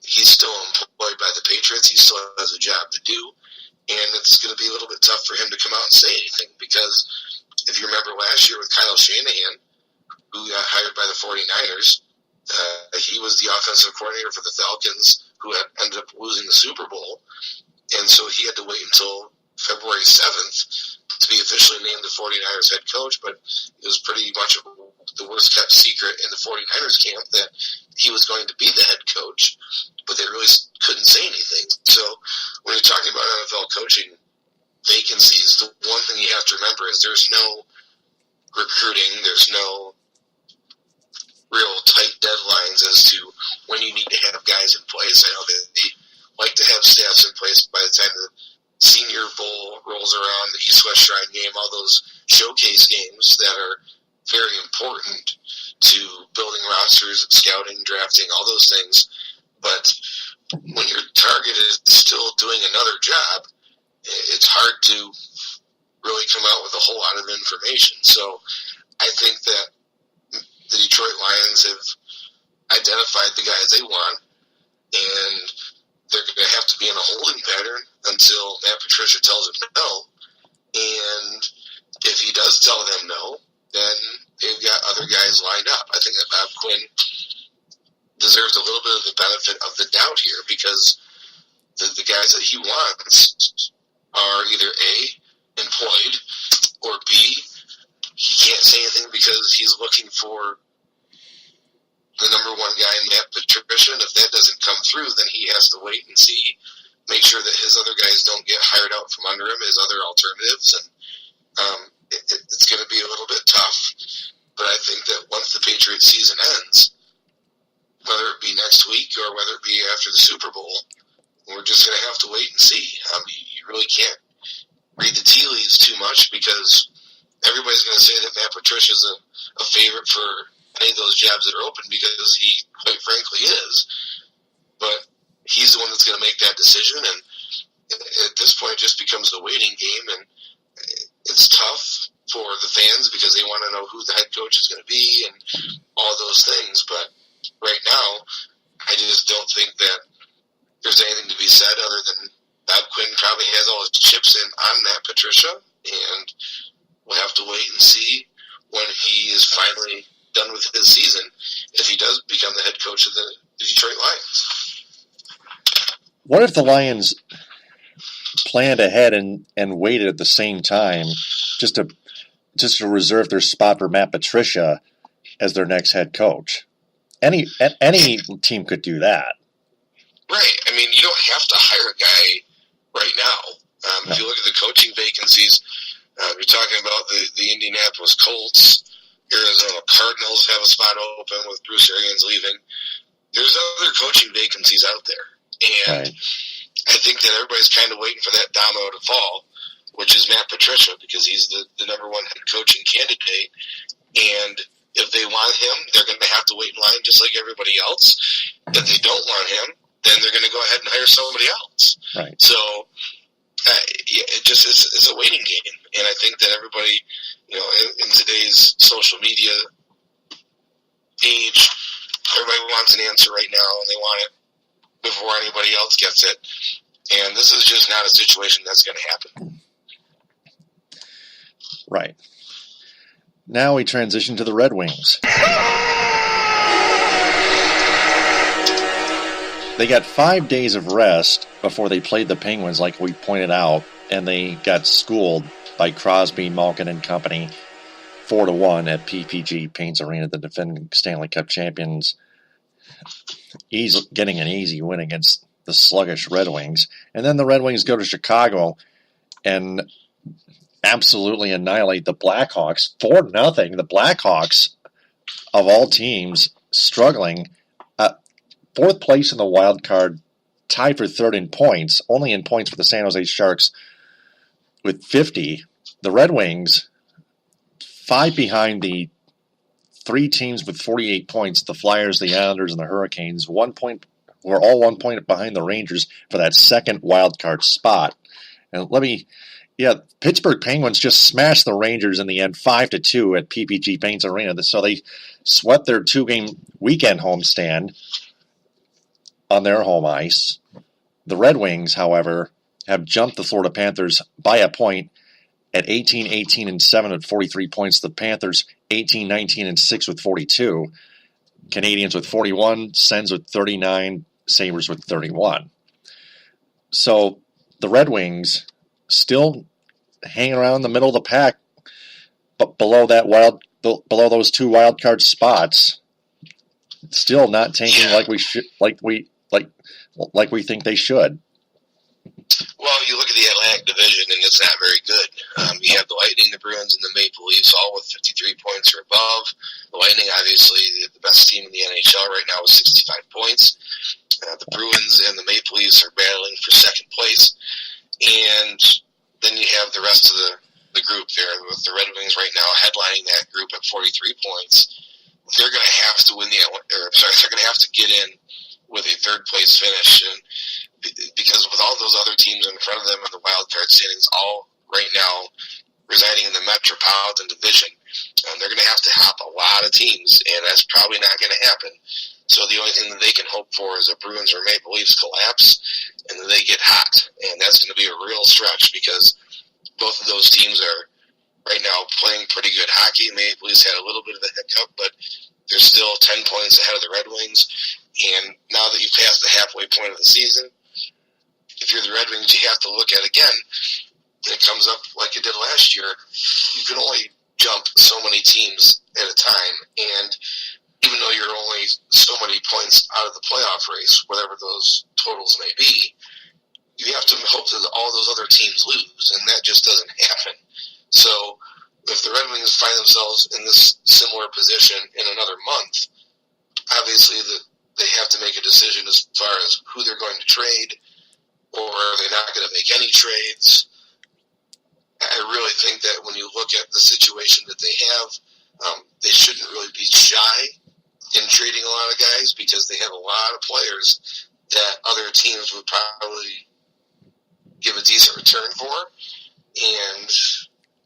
he's still employed by the Patriots. He still has a job to do. And it's going to be a little bit tough for him to come out and say anything, because if you remember last year with Kyle Shanahan, who got hired by the 49ers, he was the offensive coordinator for the Falcons, who had ended up losing the Super Bowl. And so he had to wait until February 7th to be officially named the 49ers head coach. But it was pretty much the worst kept secret in the 49ers camp that he was going to be the head coach, but they really couldn't say anything. So when you're talking about NFL coaching vacancies, the one thing you have to remember is there's no recruiting, there's no real tight deadlines as to when you need to have guys in place. I know that they like to have staffs in place by the time the Senior Bowl rolls around, the East-West Shrine game, all those showcase games that are very important to building rosters, scouting, drafting, all those things. But when your target is still doing another job, it's hard to really come out with a whole lot of information. So I think that the Detroit Lions have identified the guys they want, and they're going to have to be in a holding pattern until Matt Patricia tells them no. And if he does tell them no, then they've got other guys lined up. I think that Bob Quinn deserves a little bit of the benefit of the doubt here, because the guys that he wants are either A, employed, or B, he can't say anything because he's looking for the number one guy in Matt Patricia, and if that doesn't come through, then he has to wait and see, make sure that his other guys don't get hired out from under him, his other alternatives, and it's going to be a little bit tough. But I think that once the Patriots season ends, whether it be next week or whether it be after the Super Bowl, we're just going to have to wait and see. You really can't read the tea leaves too much, because everybody's going to say that Matt Patricia's a favorite for any of those jobs that are open, because he, quite frankly, is. But he's the one that's going to make that decision, and at this point it just becomes a waiting game, and it's tough for the fans because they want to know who the head coach is going to be and all those things. But right now, I just don't think that there's anything to be said other than Bob Quinn probably has all his chips in on Matt Patricia, and we'll have to wait and see when he is finally done with his season, if he does become the head coach of the Detroit Lions. What if the Lions planned ahead and waited at the same time just to reserve their spot for Matt Patricia as their next head coach? Any team could do that. Right. I mean, you don't have to hire a guy right now. No. If you look at the coaching vacancies, you're talking about the Indianapolis Colts, Arizona Cardinals have a spot open with Bruce Arians leaving. There's other coaching vacancies out there. And right. I think that everybody's kind of waiting for that domino to fall, which is Matt Patricia, because he's the number one head coaching candidate. And if they want him, they're going to have to wait in line just like everybody else. If they don't want him, then they're going to go ahead and hire somebody else. Right. So it's a waiting game. And I think that everybody, in today's social media age, everybody wants an answer right now, and they want it before anybody else gets it. And this is just not a situation that's going to happen. Right. Now we transition to the Red Wings. They got 5 days of rest before they played the Penguins, like we pointed out, and they got schooled by Crosby, Malkin, and company 4-1 at PPG Paints Arena, the defending Stanley Cup champions, getting an easy win against the sluggish Red Wings. And then the Red Wings go to Chicago and absolutely annihilate the Blackhawks 4-0. The Blackhawks, of all teams, struggling. Fourth place in the wild card, tied for third in points, only in points for the San Jose Sharks with 50. The Red Wings, 5 behind the 3 teams with 48 points, the Flyers, the Islanders, and the Hurricanes. 1 point, we're all 1 point behind the Rangers for that second wild card spot. And Pittsburgh Penguins just smashed the Rangers in the end 5-2 at PPG Paints Arena. So they swept their 2-game weekend homestand on their home ice. The Red Wings, however, have jumped the Florida Panthers by a point at 18-18-7 with 43 points. The Panthers 18-19-6 with 42. Canadians with 41, Sens with 39, Sabres with 31. So the Red Wings still hanging around the middle of the pack, but below those 2 wild card spots, still not tanking like we should, like we think they should. Well, you look at the Atlantic Division, and it's not very good. You have the Lightning, the Bruins, and the Maple Leafs all with 53 points or above. The Lightning, obviously, the best team in the NHL right now with 65 points. The Bruins and the Maple Leafs are battling for second place. And then you have the rest of the group there, with the Red Wings right now headlining that group at 43 points. They're going to have to they're going to have to get in with a third place finish, and because with all those other teams in front of them in the wild card standings, all right now residing in the Metropolitan Division, they're going to have to hop a lot of teams, and that's probably not going to happen. So the only thing that they can hope for is a Bruins or Maple Leafs collapse, and then they get hot, and that's going to be a real stretch because both of those teams are right now playing pretty good hockey. Maple Leafs had a little bit of a hiccup, but they're still 10 points ahead of the Red Wings. And now that you've passed the halfway point of the season, if you're the Red Wings, you have to look at again. When it comes up like it did last year, you can only jump so many teams at a time. And even though you're only so many points out of the playoff race, whatever those totals may be, you have to hope that all those other teams lose, and that just doesn't happen. So if the Red Wings find themselves in this similar position in another month, obviously they have to make a decision as far as who they're going to trade, or are they not going to make any trades. I really think that when you look at the situation that they have, they shouldn't really be shy in trading a lot of guys because they have a lot of players that other teams would probably give a decent return for. And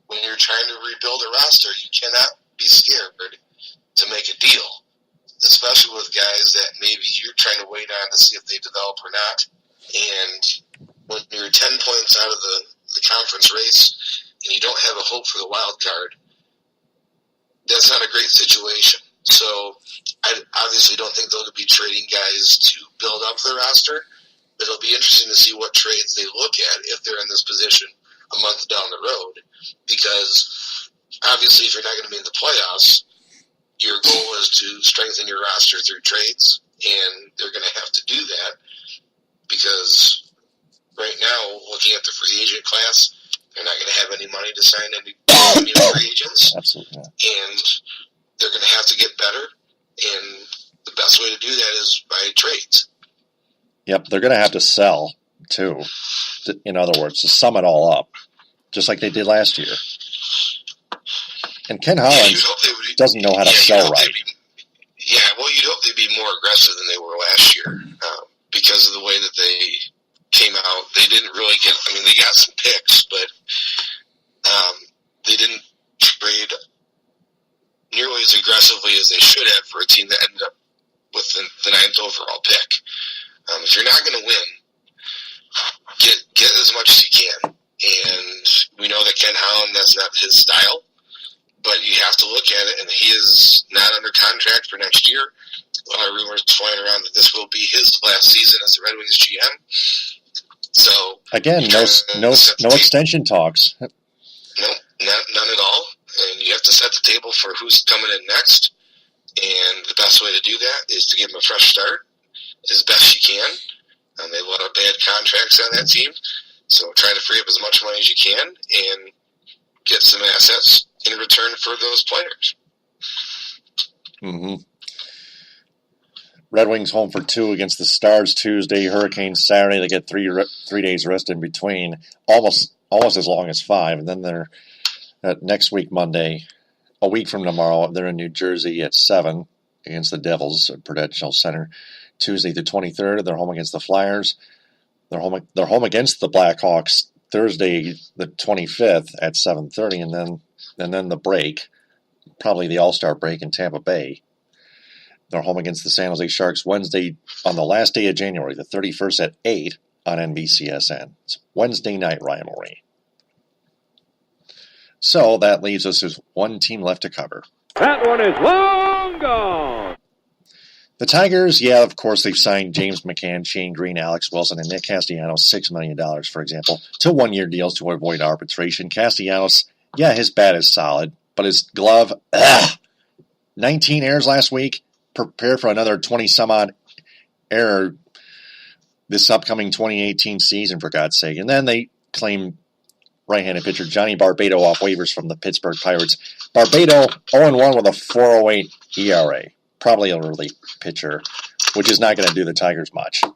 when you're trying to rebuild a roster, you cannot be scared to make a deal, especially with guys that maybe you're trying to wait on to see if they develop or not. And when you're 10 points out of the conference race and you don't have a hope for the wild card, that's not a great situation. So I obviously don't think they'll be trading guys to build up the roster, but it'll be interesting to see what trades they look at if they're in this position a month down the road. Because obviously if you're not going to be in the playoffs, your goal is to strengthen your roster through trades, and they're going to have to do that because right now, looking at the free agent class, they're not going to have any money to sign any free agents. Absolutely not. And they're going to have to get better, and the best way to do that is by trades. Yep, they're going to have to sell, too, in other words, to sum it all up, just like they did last year. And Ken Holland doesn't know how to sell right. You'd hope they'd be more aggressive than they were last year because of the way that they came out. They didn't really they got some picks, but they didn't trade nearly as aggressively as they should have for a team that ended up with the 9th overall pick. If you're not going to win, get as much as you can. And we know that Ken Holland, that's not his style. But you have to look at it, and he is not under contract for next year. A lot of rumors flying around that this will be his last season as the Red Wings GM. So again, no extension talks. No, none at all. And you have to set the table for who's coming in next. And the best way to do that is to give them a fresh start as best you can. And they have a lot of bad contracts on that team. So try to free up as much money as you can and get some assets in return for those players. Mm-hmm. Red Wings home for 2 against the Stars Tuesday. Hurricanes Saturday. They get 3 days rest in between, almost as long as 5. And then they're next week Monday, a week from tomorrow. They're in New Jersey at 7 against the Devils at Prudential Center. Tuesday the 23rd, they're home against the Flyers. They're home against the Blackhawks Thursday the 25th at 7:30, and then the break, probably the All-Star break in Tampa Bay. They're home against the San Jose Sharks Wednesday on the last day of January, the 31st at 8 on NBCSN. It's Wednesday night rivalry. So that leaves us with one team left to cover. That one is long gone. The Tigers, yeah, of course, they've signed James McCann, Shane Greene, Alex Wilson, and Nick Castellanos, $6 million, for example, to one-year deals to avoid arbitration. Castellanos, yeah, his bat is solid, but his glove, 19 errors last week. Prepare for another 20-some-odd error this upcoming 2018 season, for God's sake. And then they claim right-handed pitcher Johnny Barbato off waivers from the Pittsburgh Pirates. Barbato 0-1 with a 4.08 ERA. Probably a relief pitcher, which is not going to do the Tigers much. Well,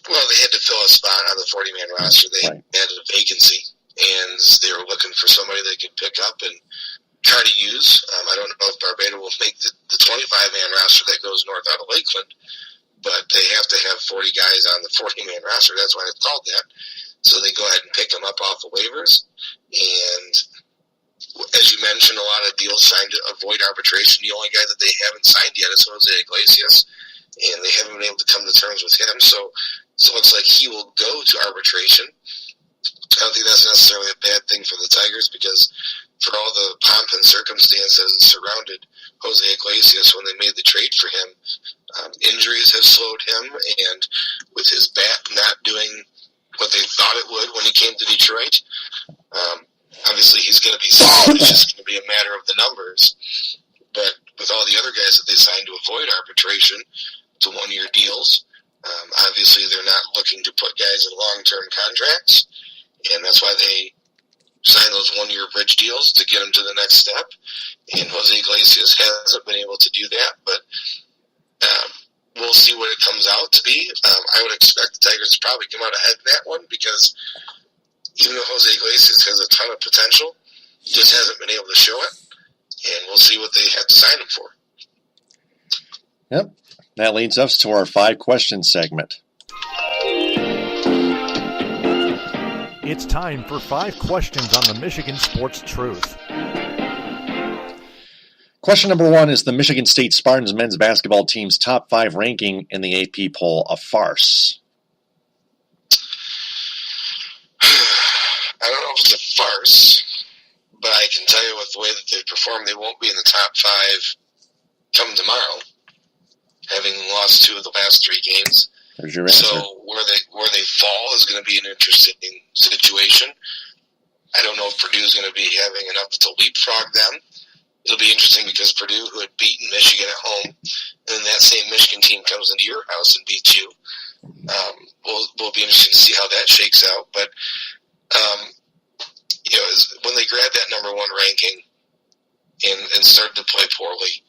they had to fill a spot on the 40-man roster. They had a vacancy, and they were looking for somebody they could pick up and try to use. I don't know if Barbato will make the 25-man roster that goes north out of Lakeland, but they have to have 40 guys on the 40-man roster. That's why it's called that. So they go ahead and pick them up off the waivers, and as you mentioned, a lot of deals signed to avoid arbitration. The only guy that they haven't signed yet is Jose Iglesias, and they haven't been able to come to terms with him. So it looks like he will go to arbitration. I don't think that's necessarily a bad thing for the Tigers because for all the pomp and circumstances that surrounded Jose Iglesias when they made the trade for him, injuries have slowed him, and with his bat not doing what they thought it would when he came to Detroit, obviously he's going to be solid. It's just going to be a matter of the numbers. But with all the other guys that they signed to avoid arbitration to one-year deals, obviously they're not looking to put guys in long-term contracts, and that's why they sign those one-year bridge deals to get them to the next step. And Jose Iglesias hasn't been able to do that, but we'll see what it comes out to be. I would expect the Tigers to probably come out ahead in that one because even though Jose Iglesias has a ton of potential, he just hasn't been able to show it, and we'll see what they have to sign him for. Yep. That leads us to our 5-question segment. It's time for 5 questions on the Michigan Sports Truth. Question number 1, is the Michigan State Spartans men's basketball team's top 5 ranking in the AP poll a farce? I don't know if it's a farce, but I can tell you with the way that they perform, they won't be in the top 5 come tomorrow, having lost 2 of the last 3 games. There's your answer. So where they fall is going to be an interesting situation. I don't know if Purdue is going to be having enough to leapfrog them. It'll be interesting because Purdue, who had beaten Michigan at home, and then that same Michigan team comes into your house and beats you. Will be interesting to see how that shakes out. But when they grabbed that number 1 ranking and started to play poorly,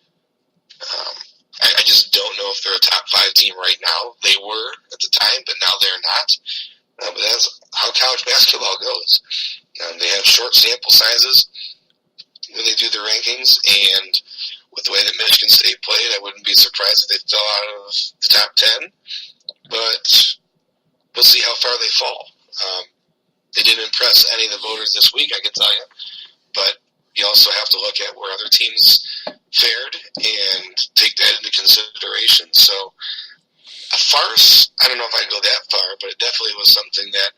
I just don't know if they're a top 5 team right now. They were at the time, but now they're not. But that's how college basketball goes. They have short sample sizes when they do the rankings, and with the way that Michigan State played, I wouldn't be surprised if they fell out of the top 10. But we'll see how far they fall. They didn't impress any of the voters this week, I can tell you. But you also have to look at where other teams fared and take that into consideration. So a farce, I don't know if I'd go that far, but it definitely was something that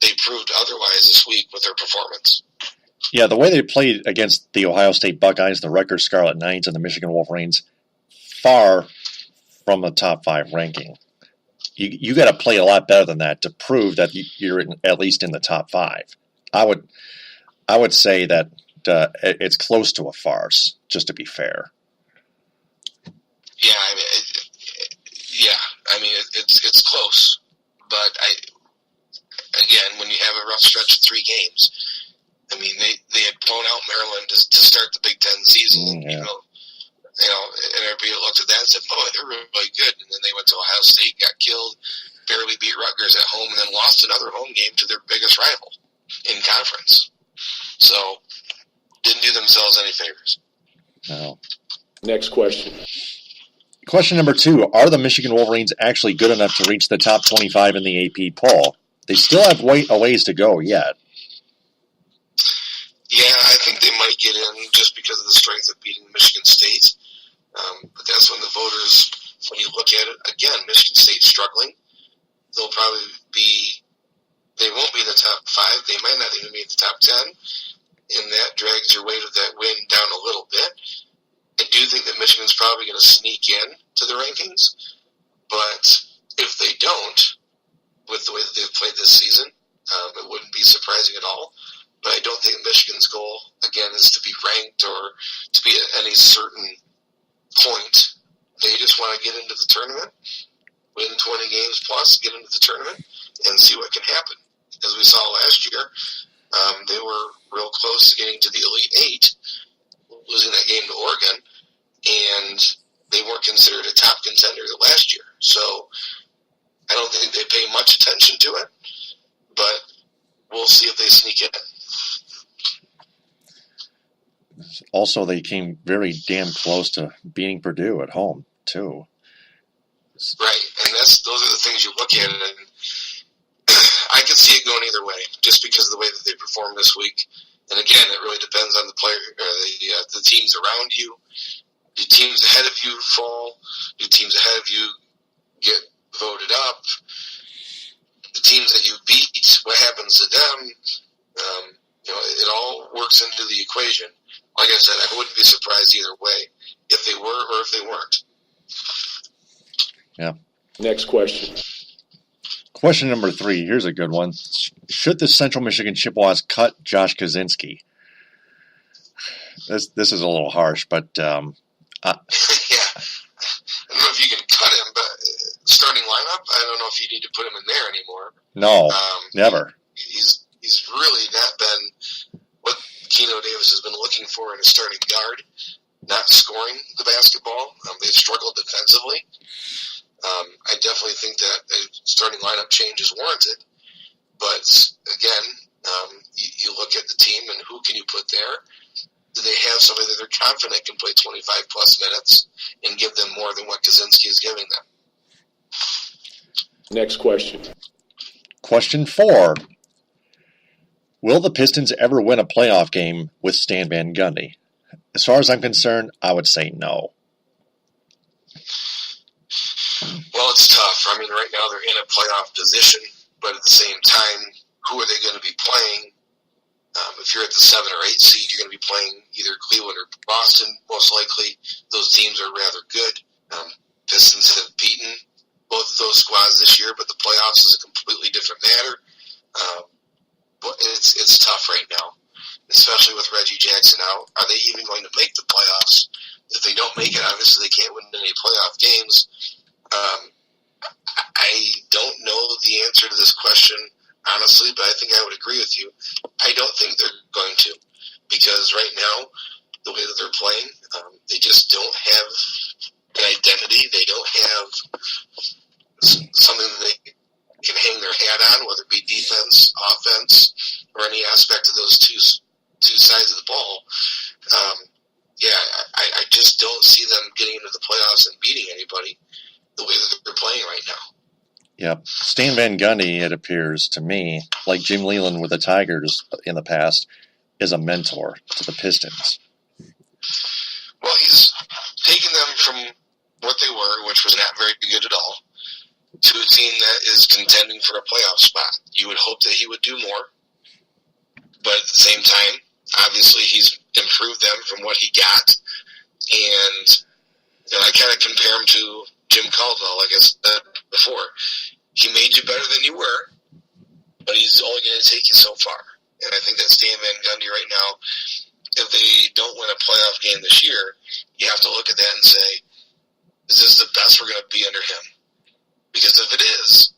they proved otherwise this week with their performance. Yeah, the way they played against the Ohio State Buckeyes, the Rutgers Scarlet Knights, and the Michigan Wolverines, far from a top 5 ranking. You got to play a lot better than that to prove that you're at least in the top 5. I would say that it's close to a farce, just to be fair. Yeah, it's close, but again, when you have a rough stretch of 3 games, I mean, they had blown out Maryland to start the Big Ten season. Yeah. And everybody looked at that and said, "Boy, they're really good." And then they went to Ohio State, got killed, barely beat Rutgers at home, and then lost another home game to their biggest rival in conference. So, didn't do themselves any favors. No. Next question. Question number 2: Are the Michigan Wolverines actually good enough to reach the top 25 in the AP poll? They still have a ways to go yet. Yeah, I think they might get in just because of the strength of beating Michigan State. But that's when the voters, when you look at it, again, Michigan State's struggling. They won't be in the top 5. They might not even be in the top 10. And that drags your weight of that win down a little bit. I do think that Michigan's probably going to sneak in to the rankings. But if they don't, with the way that they've played this season, it wouldn't be surprising at all. But I don't think Michigan's goal, again, is to be ranked or to be at any certain point. They just want to get into the tournament, win 20 games plus, get into the tournament, and see what can happen. As we saw last year, they were real close to getting to the Elite 8, losing that game to Oregon, and they weren't considered a top contender last year. So I don't think they pay much attention to it, but we'll see if they sneak in. Also, they came very damn close to beating Purdue at home, too. Right, and those are the things you look at, and I can see it going either way, just because of the way that they performed this week. And again, it really depends on the player, or the teams around you. Do teams ahead of you fall? Do teams ahead of you get voted up? The teams that you beat, what happens to them? It all works into the equation. Like I said, I wouldn't be surprised either way if they were or if they weren't. Yeah. Next question. Question number 3. Here's a good one. Should the Central Michigan Chippewas cut Josh Kozinski? This is a little harsh, but yeah. I don't know if you can cut him, but starting lineup, I don't know if you need to put him in there anymore. No, never. He's really not been what Geno Davis has been looking for in a starting guard, not scoring the basketball. They've struggled defensively. I definitely think that a starting lineup change is warranted. But again, you look at the team and who can you put there? Do they have somebody that they're confident can play 25 plus minutes and give them more than what Kozinski is giving them? Next question. Question 4. Will the Pistons ever win a playoff game with Stan Van Gundy? As far as I'm concerned, I would say no. Well, it's tough. I mean, right now they're in a playoff position, but at the same time, who are they going to be playing? If you're at the 7 or 8 seed, you're going to be playing either Cleveland or Boston, most likely. Those teams are rather good. Pistons have beaten both of those squads this year, but the playoffs is a completely different matter. But it's tough right now, especially with Reggie Jackson out. Are they even going to make the playoffs? If they don't make it, obviously they can't win any playoff games. I don't know the answer to this question, honestly, but I think I would agree with you. I don't think they're going to, because right now, the way that they're playing, they just don't have an identity. They don't have something that they can hang their hat on, whether it be defense, offense, or any aspect of those two sides of the ball. I just don't see them getting into the playoffs and beating anybody the way that they're playing right now. Yep. Stan Van Gundy, it appears to me, like Jim Leland with the Tigers in the past, is a mentor to the Pistons. Well, he's taking them from what they were, which was not very good at all, to a team that is contending for a playoff spot. You would hope that he would do more, but at the same time, obviously he's improved them from what he got, and I kind of compare him to Jim Caldwell, like I said before. He made you better than you were, but he's only going to take you so far. And I think that Stan Van Gundy right now, if they don't win a playoff game this year, you have to look at that and say, is this the best we're going to be under him? Because if it is,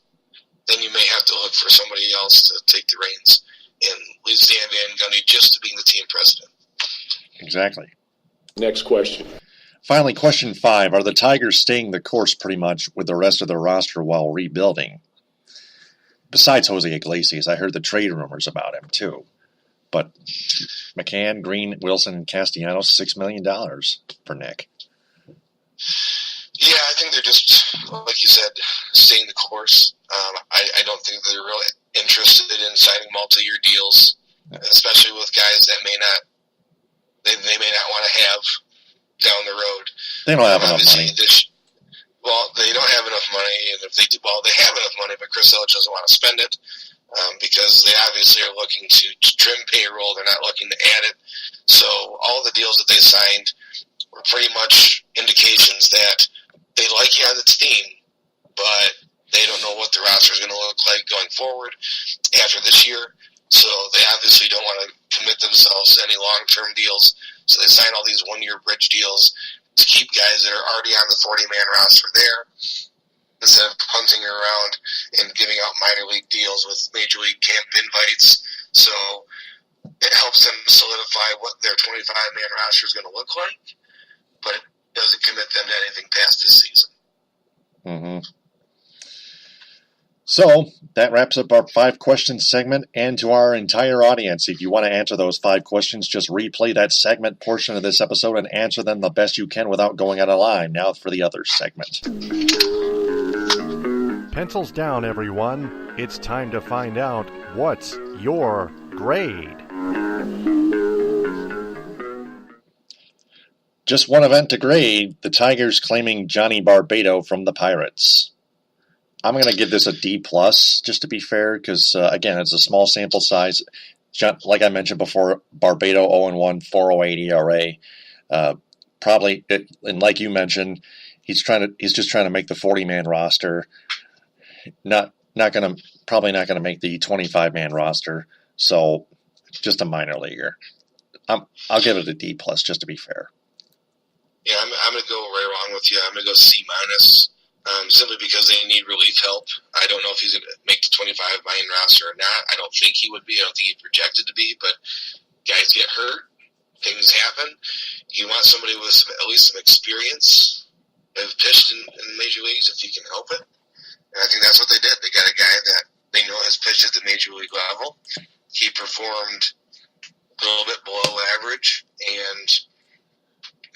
then you may have to look for somebody else to take the reins and leave Stan Van Gundy just to being the team president. Exactly. Next question. Finally, question 5. Are the Tigers staying the course pretty much with the rest of their roster while rebuilding? Besides Jose Iglesias, I heard the trade rumors about him too. But McCann, Greene, Wilson, and Castellanos, $6 million for Nick. Yeah, I think they're just, like you said, staying the course. I don't think they're really interested in signing multi-year deals, especially with guys that they may not want to have down the road. They don't have enough money. They don't have enough money, and if they do, they have enough money, but Chris Ilitch doesn't want to spend it because they obviously are looking to trim payroll. They're not looking to add it. So all the deals that they signed were pretty much indications that they like you on the team, but they don't know what the roster is going to look like going forward after this year. So they obviously don't want to commit themselves to any long-term deals. So they sign all these one-year bridge deals to keep guys that are already on the 40-man roster there instead of punting around and giving out minor league deals with major league camp invites. So it helps them solidify what their 25-man roster is going to look like, but it doesn't commit them to anything past this season. Mm-hmm. So that wraps up our 5 questions segment. And to our entire audience, if you want to answer those 5 questions, just replay that segment portion of this episode and answer them the best you can without going out of line. Now for the other segment. Pencils down, everyone. It's time to find out what's your grade. Just one event to grade, the Tigers claiming Johnny Barbato from the Pirates. I'm going to give this a D+, just to be fair, because, again, it's a small sample size. Like I mentioned before, Barbato 0-1, 4.08 ERA. And like you mentioned, he's just trying to make the 40-man roster. Probably not going to make the 25-man roster. So, just a minor leaguer. I'll give it a D+, just to be fair. Yeah, I'm going to go right along with you. I'm going to go C-. Simply because they need relief help. I don't know if he's going to make the 25-man roster or not. I don't think he would be. I don't think he's projected to be, but guys get hurt. Things happen. You want somebody with at least some experience. They've pitched in major leagues if you can help it. And I think that's what they did. They got a guy that they know has pitched at the major league level. He performed a little bit below average, and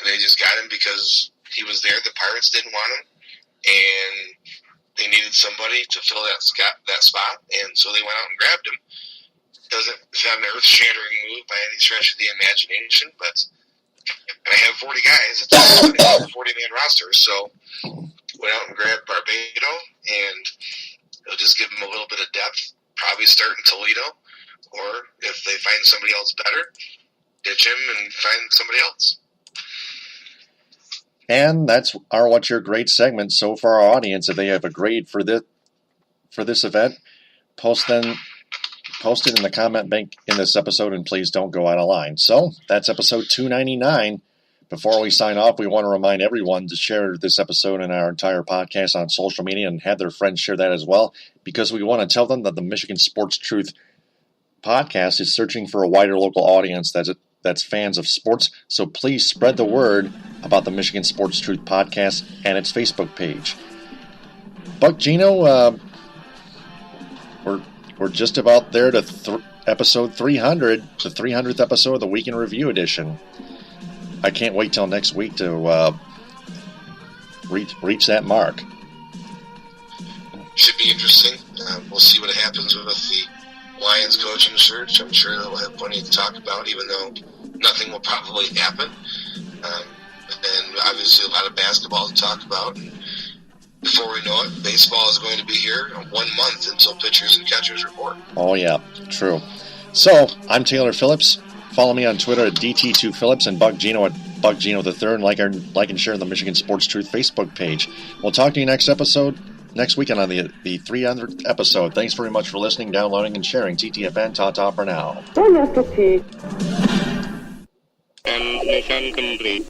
they just got him because he was there. The Pirates didn't want him. And they needed somebody to fill that spot, and so they went out and grabbed him. It's not an earth-shattering move by any stretch of the imagination, but I have 40 guys. It's a 40-man roster, so went out and grabbed Barbato, and it'll just give them a little bit of depth. Probably start in Toledo, or if they find somebody else better, ditch him and find somebody else. And that's our What's Your Grade segment. So for our audience, if they have a grade for this event, post it in the comment bank in this episode, and please don't go out of line. So that's episode 299. Before we sign off, we want to remind everyone to share this episode and our entire podcast on social media and have their friends share that as well, because we want to tell them that the Michigan Sports Truth podcast is searching for a wider local audience that's fans of sports. So please spread the word about the Michigan Sports Truth podcast and its Facebook page. Buck, Geno, we're just about there to episode 300, the 300th episode of the Week in Review edition. I can't wait till next week to reach that mark. Should be interesting. We'll see what happens with the Lions coaching search. I'm sure they'll have plenty to talk about, even though nothing will probably happen. and obviously a lot of basketball to talk about. And before we know it, baseball is going to be here 1 month until pitchers and catchers report. Oh, yeah, true. So, I'm Taylor Phillips. Follow me on Twitter at DT2Phillips and Buck Geno at BuckGeno III, and like and share the Michigan Sports Truth Facebook page. We'll talk to you next weekend on the 300th episode. Thanks very much for listening, downloading, and sharing. TTFN, ta-ta for now. And mission complete.